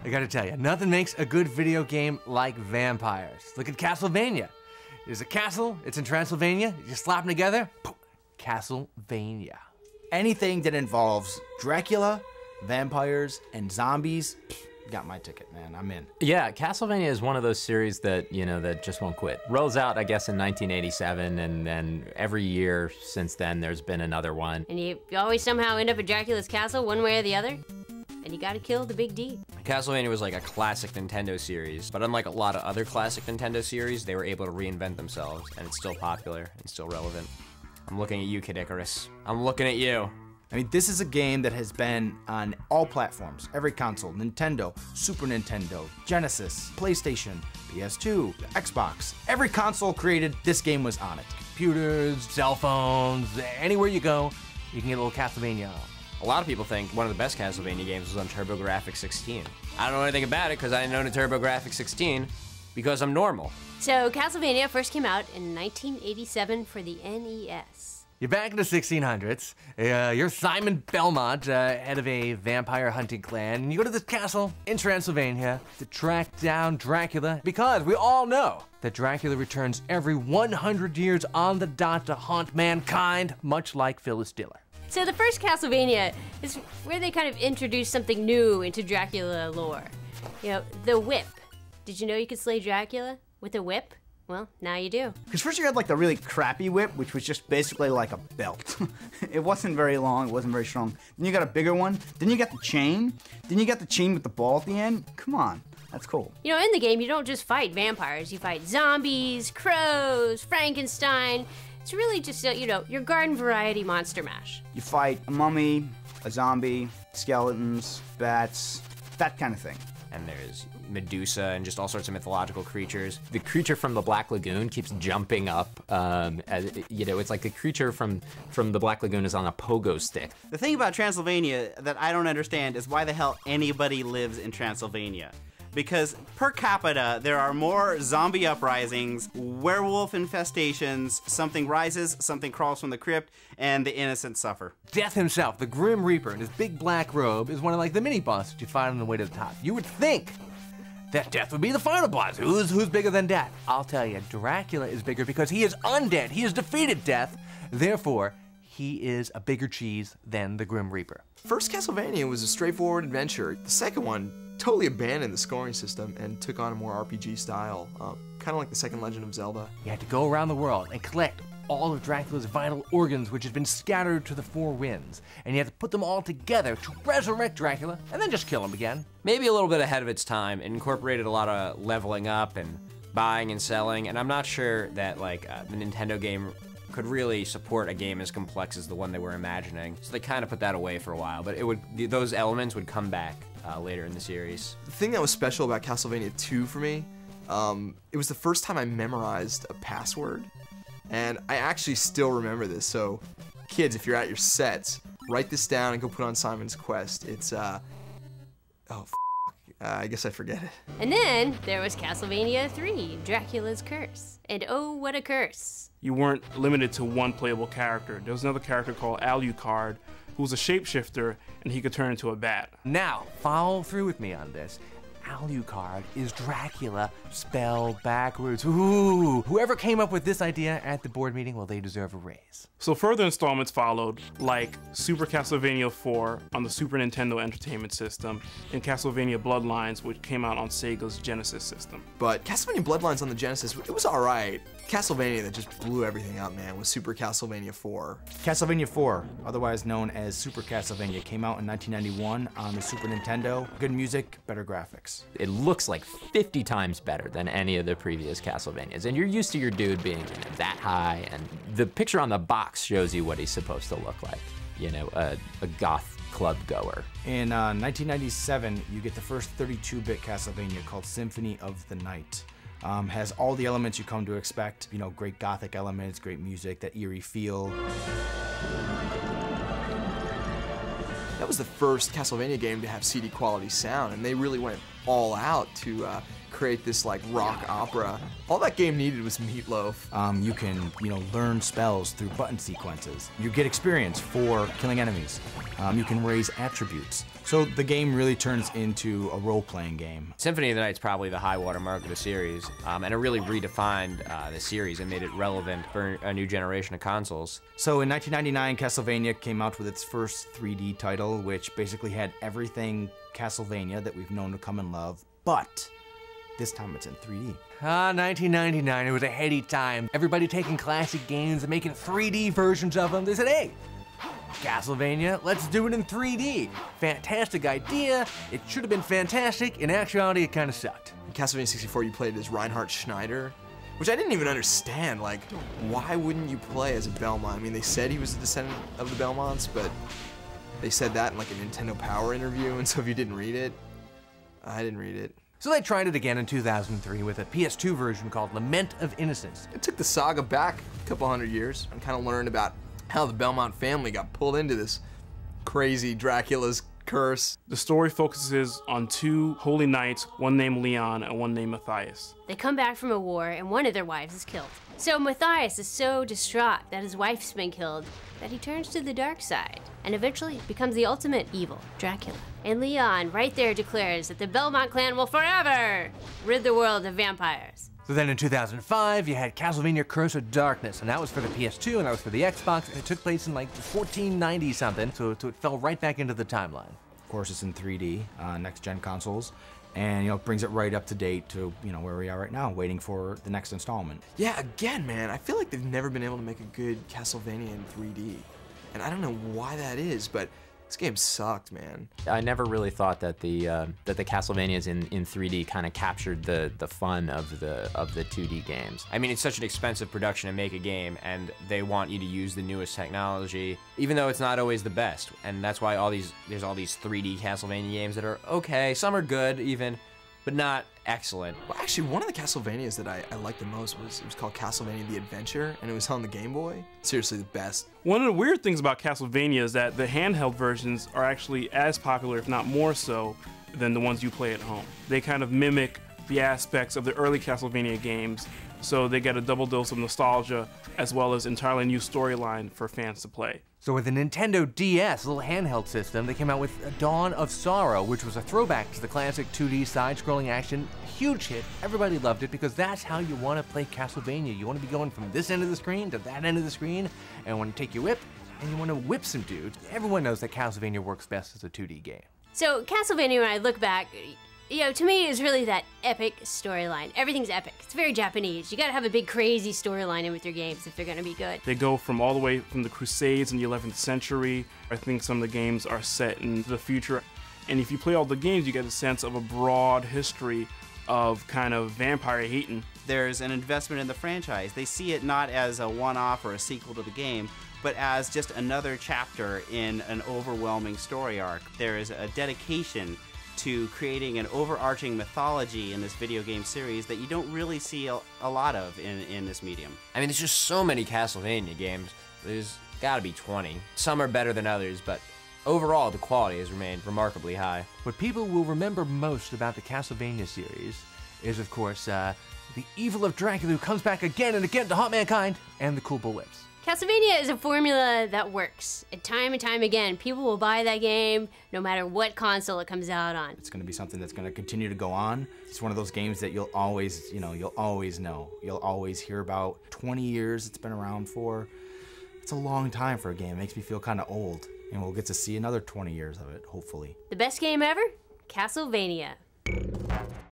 I gotta tell you, nothing makes a good video game like vampires. Look at Castlevania. There's a castle, it's in Transylvania, you just slap them together, poof, Castlevania. Anything that involves Dracula, vampires, and zombies, got my ticket, man. I'm in. Yeah, Castlevania is one of those series that, you know, that just won't quit. Rolls out, I guess, in 1987, and then every year since then, there's been another one. And you always somehow end up at Dracula's castle, one way or the other. And you gotta kill the big D. Castlevania was like a classic Nintendo series, but unlike a lot of other classic Nintendo series, they were able to reinvent themselves, and it's still popular and still relevant. I'm looking at you, Kid Icarus. I'm looking at you. I mean, this is a game that has been on all platforms, every console, Nintendo, Super Nintendo, Genesis, PlayStation, PS2, Xbox. Every console created, this game was on it. Computers, cell phones, anywhere you go, you can get a little Castlevania on. A lot of people think one of the best Castlevania games was on TurboGrafx 16. I don't know anything about it because I didn't own a TurboGrafx 16 because I'm normal. So Castlevania first came out in 1987 for the NES. You're back in the 1600s. You're Simon Belmont, head of a vampire hunting clan, and you go to this castle in Transylvania to track down Dracula, because we all know that Dracula returns every 100 years on the dot to haunt mankind, much like Phyllis Diller. So the first Castlevania is where they kind of introduced something new into Dracula lore. You know, the whip. Did you know you could slay Dracula with a whip? Well, now you do. Because first you had like the really crappy whip, which was just basically like a belt. It wasn't very long, it wasn't very strong. Then you got a bigger one, then you got the chain, then you got the chain with the ball at the end. Come on, that's cool. You know, in the game, you don't just fight vampires, you fight zombies, crows, Frankenstein. It's really just, you know, your garden variety monster mash. You fight a mummy, a zombie, skeletons, bats, that kind of thing. And there's Medusa and just all sorts of mythological creatures. The creature from the Black Lagoon keeps jumping up. You know, it's like the creature from the Black Lagoon is on a pogo stick. The thing about Transylvania that I don't understand is why the hell anybody lives in Transylvania. Because per capita, there are more zombie uprisings, werewolf infestations, something rises, something crawls from the crypt, and the innocent suffer. Death himself, the Grim Reaper, in his big black robe, is one of like the mini-bosses you find on the way to the top. You would think that Death would be the final boss. Who's bigger than Death? I'll tell you, Dracula is bigger because he is undead. He has defeated Death. Therefore, he is a bigger cheese than the Grim Reaper. First Castlevania was a straightforward adventure. The second one totally abandoned the scoring system and took on a more RPG style, kind of like the second Legend of Zelda. You had to go around the world and collect all of Dracula's vital organs, which had been scattered to the four winds, and you had to put them all together to resurrect Dracula and then just kill him again. Maybe a little bit ahead of its time. It incorporated a lot of leveling up and buying and selling, and I'm not sure that like the Nintendo game could really support a game as complex as the one they were imagining. So they kind of put that away for a while, but those elements would come back later in the series. The thing that was special about Castlevania 2 for me, it was the first time I memorized a password, and I actually still remember this. So kids, if you're at your sets, write this down and go put on Simon's Quest. It's, I guess I forget it. And then there was Castlevania 3, Dracula's Curse. And oh, what a curse. You weren't limited to one playable character. There was another character called Alucard, who was a shapeshifter, and he could turn into a bat. Now, follow through with me on this. Alucard is Dracula spelled backwards. Ooh! Whoever came up with this idea at the board meeting, well, they deserve a raise. So further installments followed, like Super Castlevania 4 on the Super Nintendo Entertainment System, and Castlevania Bloodlines, which came out on Sega's Genesis system. But Castlevania Bloodlines on the Genesis, it was alright. Castlevania that just blew everything up, man, was Super Castlevania 4. Castlevania 4, otherwise known as Super Castlevania, came out in 1991 on the Super Nintendo. Good music, better graphics. It looks like 50 times better than any of the previous Castlevanias, and you're used to your dude being that high, and the picture on the box shows you what he's supposed to look like. You know, a goth club goer. In 1997, you get the first 32-bit Castlevania called Symphony of the Night. Has all the elements you come to expect. You know, great gothic elements, great music, that eerie feel. That was the first Castlevania game to have CD quality sound, and they really went all out to create this like rock opera. All that game needed was Meatloaf. You can, learn spells through button sequences. You get experience for killing enemies. You can raise attributes So the game really turns into a role-playing game. Symphony of the Night's probably the high water mark of the series, and it really redefined the series and made it relevant for a new generation of consoles. So in 1999, Castlevania came out with its first 3D title, which basically had everything Castlevania that we've known to come and love, but this time it's in 3D. 1999, it was a heady time. Everybody taking classic games and making 3D versions of them. They said, hey, Castlevania, let's do it in 3D. Fantastic idea. It should have been fantastic. In actuality, it kind of sucked. In Castlevania 64, you played as Reinhard Schneider, which I didn't even understand. Like, why wouldn't you play as a Belmont? I mean, they said he was a descendant of the Belmonts, but they said that in like a Nintendo Power interview, and so if you didn't read it, I didn't read it. So they tried it again in 2003 with a PS2 version called Lament of Innocence. It took the saga back a couple hundred years and kind of learned about how the Belmont family got pulled into this crazy Dracula's curse. The story focuses on two holy knights, one named Leon and one named Matthias. They come back from a war and one of their wives is killed. So Matthias is so distraught that his wife's been killed that he turns to the dark side and eventually becomes the ultimate evil, Dracula. And Leon right there declares that the Belmont clan will forever rid the world of vampires. So then in 2005, you had Castlevania Curse of Darkness, and that was for the PS2, and that was for the Xbox, and it took place in like 1490 something, so it fell right back into the timeline. Of course, it's in 3D, next-gen consoles, and it brings it right up to date to where we are right now, waiting for the next installment. Yeah, again, man, I feel like they've never been able to make a good Castlevania in 3D, and I don't know why that is, but this game sucked, man. I never really thought that the Castlevanias in 3D kind of captured the fun of the 2D games. I mean, it's such an expensive production to make a game, and they want you to use the newest technology, even though it's not always the best. And that's why there's all these 3D Castlevania games that are okay, some are good even, but not excellent. Well, actually, one of the Castlevanias that I liked the most was called Castlevania The Adventure, and it was on the Game Boy. Seriously, the best. One of the weird things about Castlevania is that the handheld versions are actually as popular, if not more so, than the ones you play at home. They kind of mimic the aspects of the early Castlevania games, so they get a double dose of nostalgia as well as entirely new storyline for fans to play. So with the Nintendo DS, little handheld system, they came out with Dawn of Sorrow, which was a throwback to the classic 2D side-scrolling action. Huge hit. Everybody loved it because that's how you want to play Castlevania. You want to be going from this end of the screen to that end of the screen, and want to take your whip, and you want to whip some dudes. Everyone knows that Castlevania works best as a 2D game. So Castlevania, when I look back, to me is really that epic storyline. Everything's epic. It's very Japanese. You gotta have a big crazy storyline in with your games if they're gonna be good. They go from all the way from the Crusades in the 11th century. I think some of the games are set in the future. And if you play all the games, you get a sense of a broad history of kind of vampire hating. There's an investment in the franchise. They see it not as a one-off or a sequel to the game, but as just another chapter in an overwhelming story arc. There is a dedication to creating an overarching mythology in this video game series that you don't really see a lot of in this medium. I mean, there's just so many Castlevania games. There's gotta be 20. Some are better than others, but overall, the quality has remained remarkably high. What people will remember most about the Castlevania series is, of course, the evil of Dracula who comes back again and again to haunt mankind, and the cool bullets. Castlevania is a formula that works. And time again, people will buy that game no matter what console it comes out on. It's going to be something that's going to continue to go on. It's one of those games that you'll always know. You'll always hear about. 20 years it's been around for. It's a long time for a game. It makes me feel kind of old. And we'll get to see another 20 years of it, hopefully. The best game ever? Castlevania.